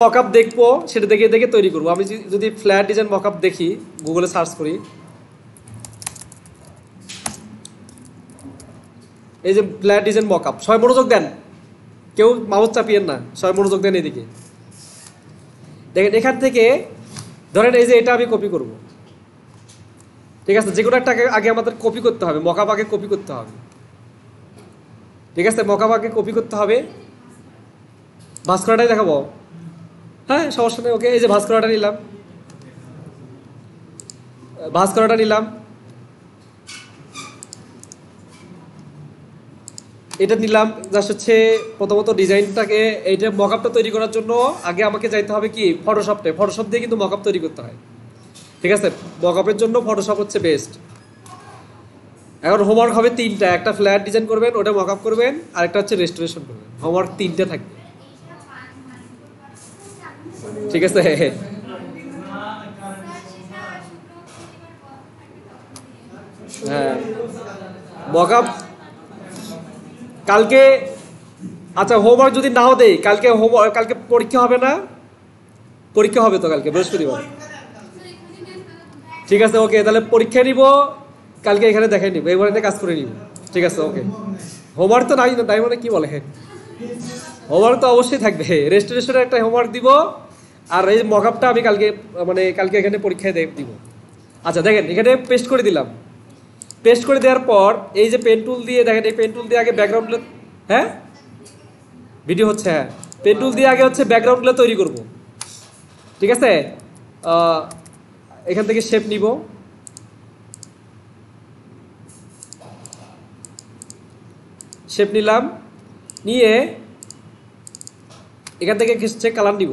Mockup দেখবো সেটা দেখে দেখে তৈরি করবো। আমি যদি ফ্ল্যাট ডিজাইন মকআপ দেখি, গুগলে সার্চ করি, এই যে ফ্ল্যাট ডিজাইন মকআপ, সবাই মনোযোগ দেন, কেউ মাউস চাপিয়েন না, সবাই মনোযোগ দেন এদিকে। দেখেন এখান থেকে ধরেন এই যে এটা আমি কপি করব, ঠিক আছে? যে কোনো একটা আগে আমাদের কপি করতে হবে, মকআপ আগে কপি করতে হবে, ঠিক আছে? মকআপ আগে কপি করতে হবে। ভাঁজ করাটাই দেখাবো, হ্যাঁ সমস্যা নেই, ওকে। এই যে ভাঁজ করাটা নিলাম, ভাঁজ করাটা নিলাম, এটা নিলাম। জাস্ট হচ্ছে প্রথমত ডিজাইনটাকে, এইটা মকআপটা তৈরি করার জন্য আগে আমাকে যাইতে হবে কি ফটোশপে। ফটোশপ দিয়ে কিন্তু মকআপ তৈরি করতে হয়, ঠিক আছে? মকআপের জন্য ফটোশপ হচ্ছে বেস্ট। এখন হোমওয়ার্ক হবে তিনটা, একটা ফ্ল্যাট ডিজাইন করবেন, ওটা মকআপ করবেন, আর একটা হচ্ছে রেস্টোরেশন করবেন। হোমওয়ার্ক তিনটে থাকবে, ঠিক আছে? হ্যাঁ মকআপ কালকে, আচ্ছা হোমওয়ার্ক যদি নাও দেই কালকে, হোমওয়ার্ক কালকে পরীক্ষা হবে না? পরীক্ষা হবে তো কালকে বৃহস্পতিবার, ঠিক আছে ওকে। তাহলে পরীক্ষা নিব কালকে, এখানে দেখাই নিব, এই বাড়িতে কাজ করে নিব, ঠিক আছে ওকে। হোমওয়ার্ক তো নাই, তাই মানে কি বলে, হোমওয়ার্ক তো অবশ্যই থাকবে। রেস্টোরেশনের একটা হোমওয়ার্ক দিব, আর এই মকআপটা আমি কালকে, মানে কালকে এখানে পরীক্ষায় দিব। আচ্ছা দেখেন এখানে পেস্ট করে দিলাম। পেস্ট করে দেওয়ার পর এই যে পেন টুল দিয়ে, দেখেন এই পেন টুল দিয়ে আগে ব্যাকগ্রাউন্ডগুলো, হ্যাঁ ভিডিও হচ্ছে, হ্যাঁ পেন টুল দিয়ে আগে হচ্ছে ব্যাকগ্রাউন্ডগুলো তৈরি করব, ঠিক আছে? এখান থেকে শেপ নিব, শেপ নিলাম, নিয়ে এখান থেকে হচ্ছে কালার নিব,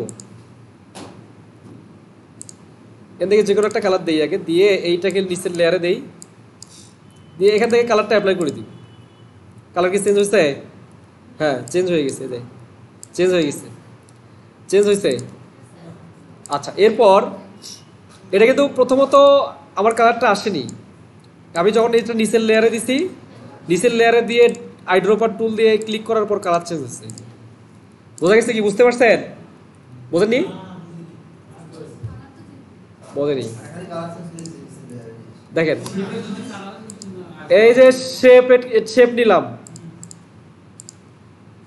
এখান থেকে যে কোনো একটা কালার দিই আগে, দিয়ে এইটাকে নিচের লেয়ারে দেই, দিয়ে এখান থেকে কালারটা অ্যাপ্লাই করে দিই। কালার কি চেঞ্জ হয়েছে? হ্যাঁ চেঞ্জ হয়ে গেছে, দেখ চেঞ্জ হয়ে গেছে, চেঞ্জ হয়েছে। আচ্ছা এরপর এটা কিন্তু প্রথমত আমার কালারটা আসেনি, আমি যখন এটা নিচের লেয়ারে দিছি, নিচের লেয়ারে দিয়ে আইড্রপার টুল দিয়ে ক্লিক করার পর কালার চেঞ্জ হচ্ছে। বোঝা গেছে কি? বুঝতে পারছেন? বোঝেননি? বোঝেনি? দেখেন এই যে শেপ, শেপ নিলাম,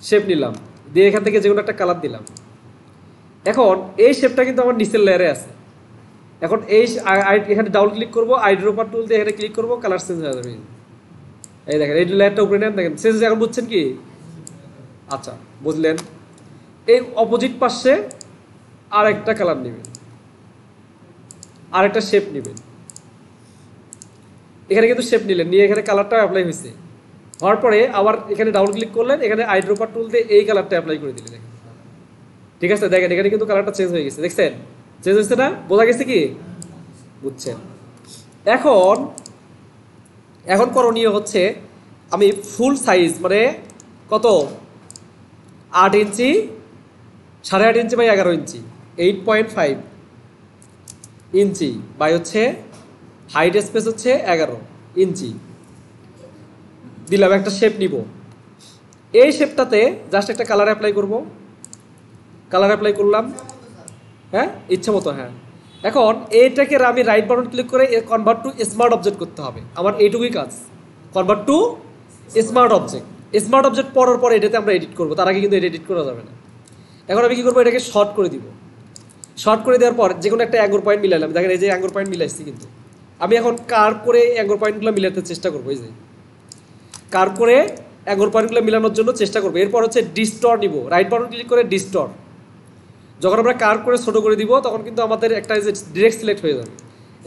শেপ নিলাম, দিয়ে এখান থেকে যে কোনো একটা কালার দিলাম। এখন এই শেপটা কিন্তু আমার নিচের লেয়ারে আছে। এখন এই এখানে ডাবল ক্লিক করবো, আইড্রপার টুল দিয়ে এখানে ক্লিক করবো, কালার চেঞ্জ হয়ে যাবে। এই দেখেন এই লেয়ারটা উপরে নেন, দেখেন চেঞ্জ। এখন বুঝছেন কি? আচ্ছা বুঝলেন। এই অপোজিট পাশে আর একটা কালার নেবেন, আর একটা শেপ নেবেন। এখানে কিন্তু শেপ নিলেন, নিয়ে এখানে কালারটা অ্যাপ্লাই হয়েছে। হওয়ার পরে আবার এখানে ডাবল ক্লিক করলেন, এখানে আইড্রপার টুল দিয়ে এই কালারটা অ্যাপ্লাই করে দিলেন, দেখেন ঠিক আছে? দেখেন এখানে কিন্তু কালারটা চেঞ্জ হয়ে গেছে, দেখছেন? চেঞ্জ হয়েছে না? বোঝা গেছে কি? বুঝছেন? এখন এখন করণীয় হচ্ছে আমি ফুল সাইজ, মানে কত, 8 ইঞ্চি, 8.5 inch by 11 inch, 8.5 inch by হচ্ছে হাইট স্পেস হচ্ছে 11 ইঞ্চি দিলাম। একটা শেপ নিব, এই শেপটাতে জাস্ট একটা কালার অ্যাপ্লাই করব, কালার অ্যাপ্লাই করলাম, হ্যাঁ ইচ্ছে মতো, হ্যাঁ। এখন এইটাকে আমি রাইট বাটন ক্লিক করে কনভার্ট টু স্মার্ট অবজেক্ট করতে হবে, আমার এইটুকুই কাজ, convert to smart object. Smart object পড়ার পর এটাতে আমরা এডিট করবো, তার আগে কিন্তু এডিট করা যাবে না। এখন আমি কি করবো, এটাকে শর্ট করে দিব। শর্ট করে দেওয়ার পর যে কোনো একটা অ্যাঙ্গর পয়েন্ট মিলাইলাম, দেখেন এই যে অ্যাঙ্গর পয়েন্ট মিলাইছি। কিন্তু আমি এখন কার্ভ করে অ্যাঙ্গর পয়েন্টগুলো মিলাতে চেষ্টা করবো, এই যে কার্ভ করে অ্যাঙ্গর পয়েন্টগুলো মিলানোর জন্য চেষ্টা করবো। এরপর হচ্ছে ডিস্টর নিব, রাইট বাটন ক্লিক করে ডিস্টর। যখন আমরা কার্ভ করে ছোটো করে দিব তখন কিন্তু আমাদের একটা যে ডিরেক্ট সিলেক্ট হয়ে যাবে।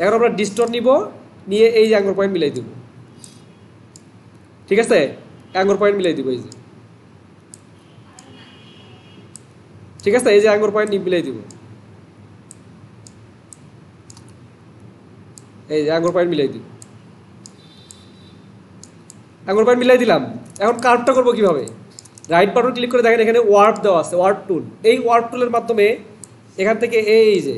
এখন আমরা ডিস্টর নিব, নিয়ে এই যে অ্যাঙ্গর পয়েন্ট মিলাই দিব, ঠিক আছে? অ্যাঙ্গর পয়েন্ট মিলাই দিব, এই যে ঠিক আছে, এই যে অ্যাঙ্গর পয়েন্ট মিলাই দিব, এই যে অ্যাঙ্গর পয়েন্ট মিলাই দিব, অ্যাঙ্গর পয়েন্ট মিলাই দিলাম। এখন কার্ভটা করবো কিভাবে? রাইট বাটন ক্লিক করে দেখেন এখানে ওয়ার্প দেওয়া আছে, ওয়ার্প টুল। এই ওয়ার্প টুলের মাধ্যমে এখান থেকে এই যে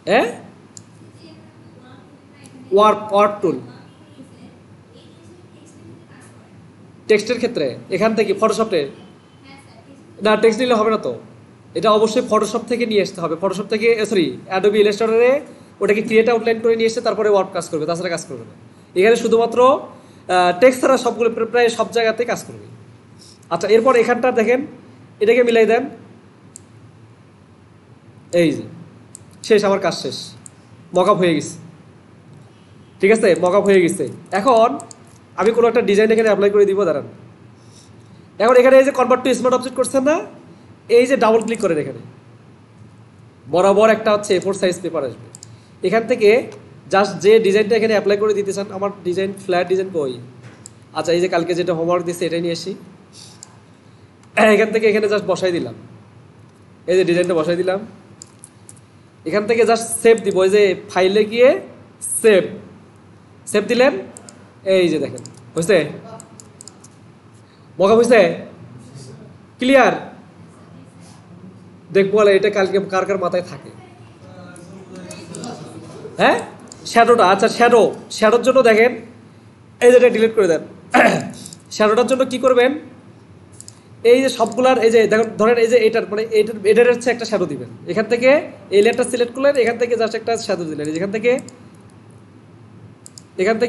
হ্যাঁ ওয়ার্প টুল, টেক্সটের ক্ষেত্রে এখান থেকে ফটোশপে না, টেক্সট নিলে হবে না তো, এটা অবশ্যই ফটোশপ থেকে নিয়ে আসতে হবে। ফটোশপ থেকে সরি অ্যাডোবি ইলাস্ট্রেটরে ওটাকে ক্রিয়েট আউটলাইন করে নিয়ে এসে তারপরে ওয়ার্ড কাজ করবে, তাছাড়া কাজ করবে না। এখানে শুধুমাত্র টেক্সট ছাড়া সবগুলো প্রায় সব জায়গাতে কাজ করবে। আচ্ছা, এরপর এখানটা দেখেন, এটাকে মিলাই দেন, এই যে শেষ, আমার কাজ শেষ, মকআপ হয়ে গেছে। ঠিক আছে, মকআপ হয়ে গেছে। এখন আমি কোনো একটা ডিজাইন এখানে অ্যাপ্লাই করে দিব, দাঁড়ান। এখন এখানে এই যে কনভার্ট টু স্মার্ট অবজেক্ট করছেন না, এই যে ডাবল ক্লিক করেন, এখানে বরাবর একটা হচ্ছে A4 সাইজ পেপার আসবে। এখান থেকে জাস্ট যে ডিজাইনটা এখানে অ্যাপ্লাই করে দিতে চান, আমার ডিজাইন ফ্ল্যাট ডিজাইন কই, আচ্ছা এই যে কালকে যেটা হোমওয়ার্ক দিচ্ছে এটাই নিয়ে আসি, এখান থেকে এখানে জাস্ট বসাই দিলাম, এই যে ডিজাইনটা বসাই দিলাম। এখান থেকে জাস্ট সেভ দিব, ওই যে ফাইলে গিয়ে সেভ, সেভ দিলেন, এই যে দেখেন হয়েছে, মকআপ হয়েছে, ক্লিয়ার। দেখবো এটা কালকে কার কার মাথায় থাকে। হ্যাঁ, শ্যাডোটা, আচ্ছা শ্যাডোর জন্য দেখেন, এই যেটা ডিলিট করে দেন। শ্যাডোটার জন্য কি করবেন, এই যে সবগুলার এই যে দেখুন, ধরেন এই যে এটার মানে এটার হচ্ছে একটা শ্যাডো দিবেন। এখান থেকে এই লেয়ারটা সিলেক্ট করলেন, এখান থেকে জাস্ট একটা শ্যাডো দিলেন, এখান থেকে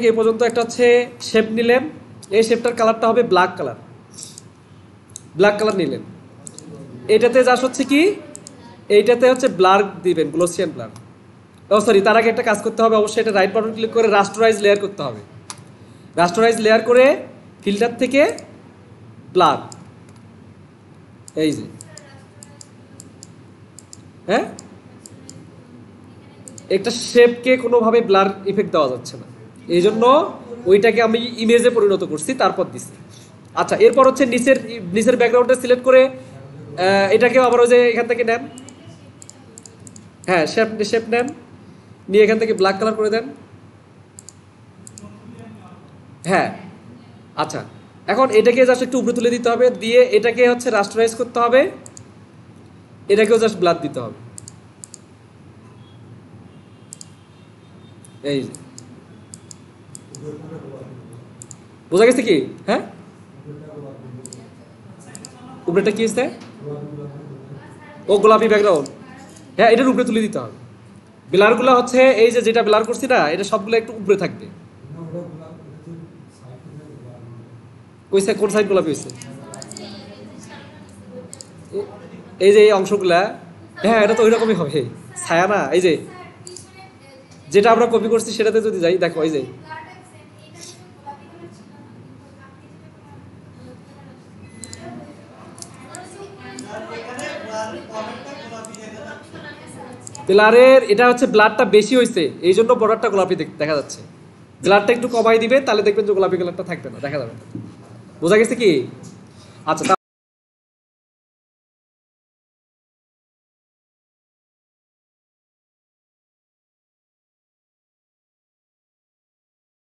এই পর্যন্ত একটা হচ্ছে শেপ নিলেন। এই শেপটার কালারটা হবে ব্ল্যাক কালার, ব্ল্যাক কালার নিলেন। এটাতে জাস্ট হচ্ছে কি, এইটাতে হচ্ছে ব্লার দিবেন, গ্লোসিয়ান ব্লার। ও সরি, তার আগে একটা কাজ করতে হবে, অবশ্যই এটা রাইট বাটন ক্লিক করে রাস্টারাইজ লেয়ার করতে হবে। রাস্টারাইজ লেয়ার করে ফিল্টার থেকে ব্লার, এই যে হ্যাঁ, একটা শেপকে কোনোভাবে ব্লার ইফেক্ট দেওয়া যাচ্ছে না, এই জন্য ওইটাকে আমি ইমেজে পরিণত করছি, তারপর দিছি। আচ্ছা, এরপর হচ্ছে নিচের ব্যাকগ্রাউন্ডটা সিলেক্ট করে এটাকেও আবার ওই যে এখান থেকে নেন, হ্যাঁ শেপ নেন, নিয়ে এখান থেকে ব্ল্যাক কালার করে দেন। হ্যাঁ, আচ্ছা, এখন এটাকে জাস্ট একটু উপরে তুলে দিতে হবে, দিয়ে এটাকে হচ্ছে রাস্টারাইজ করতে হবে, এটাকেও জাস্ট ব্লার দিতে হবে, এই যে বোঝা গেছে কি? হ্যাঁ, উপরেটা কি হচ্ছে, ও গোলাপি ব্যাকগ্রাউন্ড, হ্যাঁ এটার উপরে তুলে দিতে হবে। ব্লারগুলো হচ্ছে এই যে যেটা ব্লার করছি না, এটা সবগুলো একটু উপরে থাকবে। কোন সাইড গোলাপি হয়েছে, এই যে এই অংশগুলা, হ্যাঁ এটা তো ওই রকমই হবে, ছায়া না, এই যে যেটা আমরা কপি করছি সেটাতে যদি যাই, দেখো এই যে ব্লারের এটা হচ্ছে ব্লারটা বেশি হয়েছে, এই জন্য বর্ডারটা গোলাপি দেখা যাচ্ছে। ব্লারটা একটু কমাই দিবে, তাহলে দেখবেন যে গোলাপি কালারটা থাকবে না, দেখা যাবে। বোঝা গেছে কি? আচ্ছা।